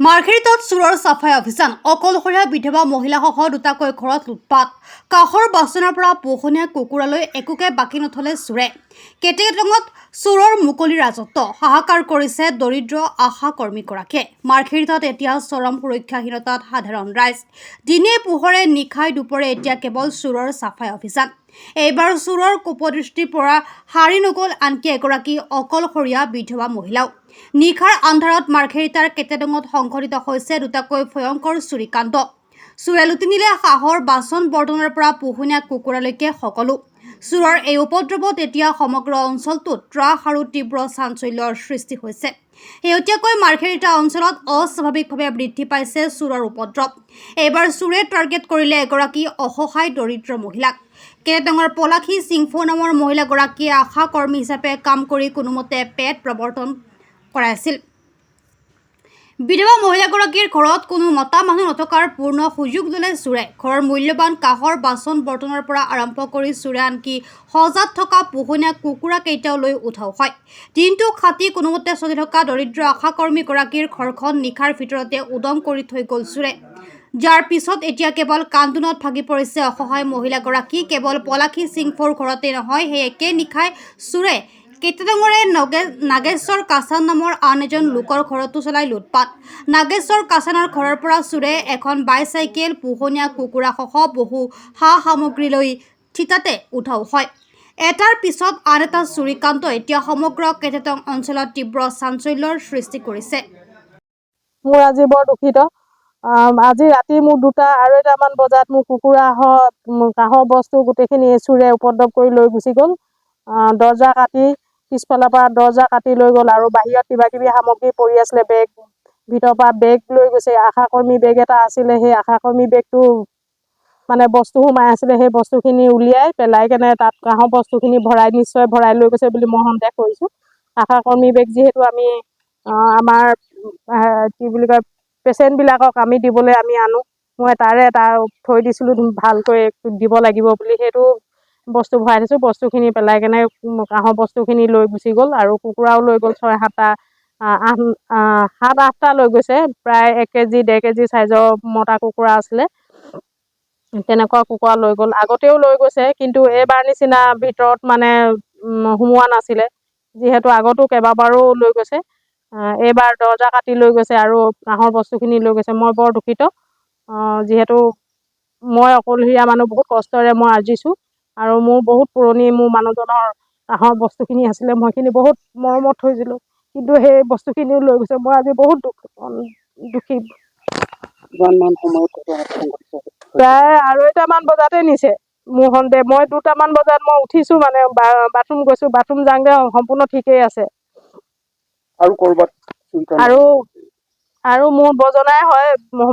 মাৰ্ঘেৰিটাত চোৰৰ চাফাই অভিযান অকলশৰীয়া বিধৱা মহিলাসহ দুটাকৈ ঘৰত লুটপাট কাঁহৰ বাচনৰ পৰা পোহনীয়া কুকুৰালৈ একোকে বাকী নথলে চোৰে কেটেটঙত চোৰৰ মুকলি ৰাজত্ব হাহাকাৰ কৰিছে দৰিদ্ৰ আশা কৰ্মীগৰাকীয়ে মাৰ্ঘেৰিটাত এতিয়া চৰম সুৰক্ষাহীনতাত সাধাৰণ ৰাইজ দিনে পোহৰে নিশাই দুপৰে এতিয়া কেৱল চোৰৰ চাফাই অভিযান এইবাৰ চোৰৰ কুপদৃষ্টিৰ পৰা হাৰি নগ'ল আনকি এগৰাকী অকলশৰীয়া বিধৱা মহিলাও নিশাৰ আন্ধাৰত মাৰ্ঘেৰিটাৰ কেটেটঙত সংঘটিত হৈছে দুটাকৈ ভয়ংকৰ চুৰিকাণ্ড চোৰে লুটি নিলে কাঁহৰ বাচন বৰ্তনৰ পৰা পোহনীয়া কুকুৰালৈকে সকলো চোৰৰ এই উপদ্ৰৱত এতিয়া সমগ্ৰ অঞ্চলটোত ত্ৰাস আৰু তীব্ৰ চাঞ্চল্যৰ সৃষ্টি হৈছে শেহতীয়াকৈ মাৰ্ঘেৰিটা অঞ্চলত অস্বাভাৱিকভাৱে বৃদ্ধি পাইছে চোৰৰ উপদ্ৰৱ এইবাৰ চোৰে টাৰ্গেট কৰিলে এগৰাকী অসহায় দৰিদ্ৰ মহিলাক কেটেটঙৰ পলাশী সিংফো নামৰ মহিলাগৰাকীয়ে আশা কৰ্মী হিচাপে কাম কৰি কোনোমতে পেট প্ৰৱৰ্তন কৰাইছিল বিধৱা মহিলাগৰাকীৰ ঘৰত কোনো মতা মানুহ নথকাৰ পূৰ্ণ সুযোগ ল'লে চোৰে ঘৰৰ মূল্যৱান কাঁহৰ বাচন বৰ্তনৰ পৰা আৰম্ভ কৰি চোৰে আনকি সজাত থকা পোহনীয়া কুকুৰা কেইটাও লৈ উঠাও হয় দিনটো খাটি কোনোমতে চলি থকা দৰিদ্ৰ আশাকৰ্মীগৰাকীৰ ঘৰখন নিশাৰ ভিতৰতে উদং কৰি থৈ গ'ল চোৰে যাৰ পিছত এতিয়া কেৱল কান্দোনত ভাগি পৰিছে অসহায় মহিলাগৰাকী কেৱল পলাশী সিংফোৰ ঘৰতে নহয় সেই একে নিশাই চোৰে কেটেটঙৰে নাগেশ্বৰ কাছান নামৰ আন এজন লোকৰ ঘৰতো চলাই লুটপাট নাগেশ্বৰ কাছানৰ ঘৰৰ পৰা চোৰে এখন বাইচাইকেল পোহনীয়া কুকুৰাসহ বহু সা সামগ্ৰী লৈ থিতাতে উঠাও হয় এটাৰ পিছত আন এটা চুৰিকাণ্ড এতিয়া সমগ্ৰ কেটেটং অঞ্চলত তীব্ৰ চাঞ্চল্যৰ সৃষ্টি কৰিছে মোৰ আজি বৰ দুখিত আজি ৰাতি মোক 2:30মান বজাত মোৰ কুকুৰা কাঁহৰ বস্তু গোটেইখিনি চোৰে উপদ্ৰৱ কৰি লৈ গুচি গ'ল দৰ্জা কাটি পিছফালৰ পৰা দৰ্জা কাটি লৈ গ'ল আৰু বাহিৰত কিবা কিবি সামগ্ৰী পৰি আছিলে বেগ ভিতৰৰ পৰা বেগ লৈ গৈছে আশাকৰ্মী বেগ এটা আছিলে সেই আশাকৰ্মী বেগটো মানে বস্তু সোমাই আছিলে সেই বস্তুখিনি উলিয়াই পেলাই কেনে তাত কাঁহৰ বস্তুখিনি নিশ্চয় ভৰাই লৈ গৈছে বুলি মই সন্দেহ কৰিছোঁ আশাকৰ্মী বেগ যিহেতু আমি আমাৰ কি বুলি কয় পেচেণ্টবিলাকক আমি দিবলৈ আমি আনো মই তাৰে এটা থৈ দিছিলোঁ ভালকৈ দিব লাগিব বুলি সেইটো বস্তু ভৰাই দিছোঁ বস্তুখিনি পেলাই কেনে কাঁহৰ বস্তুখিনি লৈ গুচি গ'ল আৰু কুকুৰাও লৈ গ'ল 6-7টা 7-8টা লৈ গৈছে প্ৰায় 1 কেজি 1.5 কেজি চাইজৰ মতা কুকুৰা আছিলে তেনেকুৱা কুকুৰা লৈ গ'ল আগতেও লৈ গৈছে কিন্তু এইবাৰ নিচিনা ভিতৰত মানে সোমোৱা নাছিলে যিহেতু আগতো কেইবাবাৰো লৈ গৈছে এইবাৰ দৰ্জা কাটি লৈ গৈছে আৰু কাঁহৰ বস্তুখিনি লৈ গৈছে মই বৰ দুখিত যিহেতু মই অকলশৰীয়া মানুহ বহুত কষ্টৰে মই আৰ্জিছোঁ আৰু মোৰ বহুত পুৰণি মোৰ মানুহজনৰ কাঁহৰ বস্তুখিনি আছিলে মই সেইখিনি বহুত মৰমত থৈছিলোঁ কিন্তু সেই বস্তুখিনিও লৈ গৈছে মই আজি বহুত দুখী প্ৰায় 2:30মান বজাতে নিছে মোৰ সন্দেহ মই 2টামান বজাত মই উঠিছোঁ মানে বাথৰুম গৈছোঁ বাথৰুম যাওঁতে সম্পূৰ্ণ ঠিকেই আছে আৰু মোৰ বজনাই হয়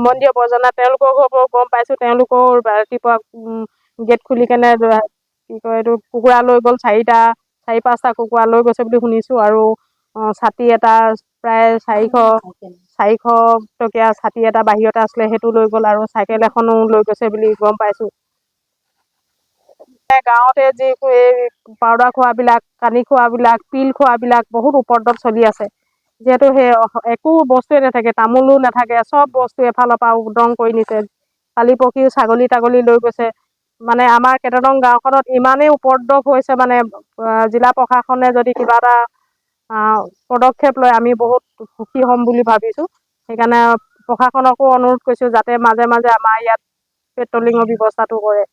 মন্দিৰ বজনা তেওঁলোকৰ ঘৰৰ পৰা গম পাইছোঁ তেওঁলোকৰ ৰাতিপুৱা গেট খুলি কেনে কি কয় এইটো কুকুৰা লৈ গ'ল 4-5টা কুকুৰা লৈ গৈছে বুলি শুনিছোঁ আৰু ছাতি এটা প্ৰায় 400 টকীয়া ছাতি এটা বাহিৰতে আছিলে সেইটো লৈ গ'ল আৰু চাইকেল এখনো লৈ গৈছে বুলি গম পাইছোঁ গাঁৱতে যি এই পাউডাৰ খোৱাবিলাক কানি খোৱাবিলাক পিল খোৱাবিলাক বহুত উপদ্ৰৱ চলি আছে যিহেতু সেই একো বস্তুৱে নাথাকে তামোলো নাথাকে চব বস্তু এফালৰ পৰা উদং কৰি নিছে কালি পৰহি ছাগলী তাগলী লৈ গৈছে মানে আমাৰ কেটেটং গাঁওখনত ইমানেই উপদ্ৰৱ হৈছে মানে জিলা প্ৰশাসনে যদি কিবা এটা পদক্ষেপ লয় আমি বহুত সুখী হ'ম বুলি ভাবিছোঁ সেইকাৰণে প্ৰশাসনকো অনুৰোধ কৰিছোঁ যাতে মাজে মাজে আমাৰ ইয়াত পেট্ৰলিঙৰ ব্যৱস্থাটো কৰে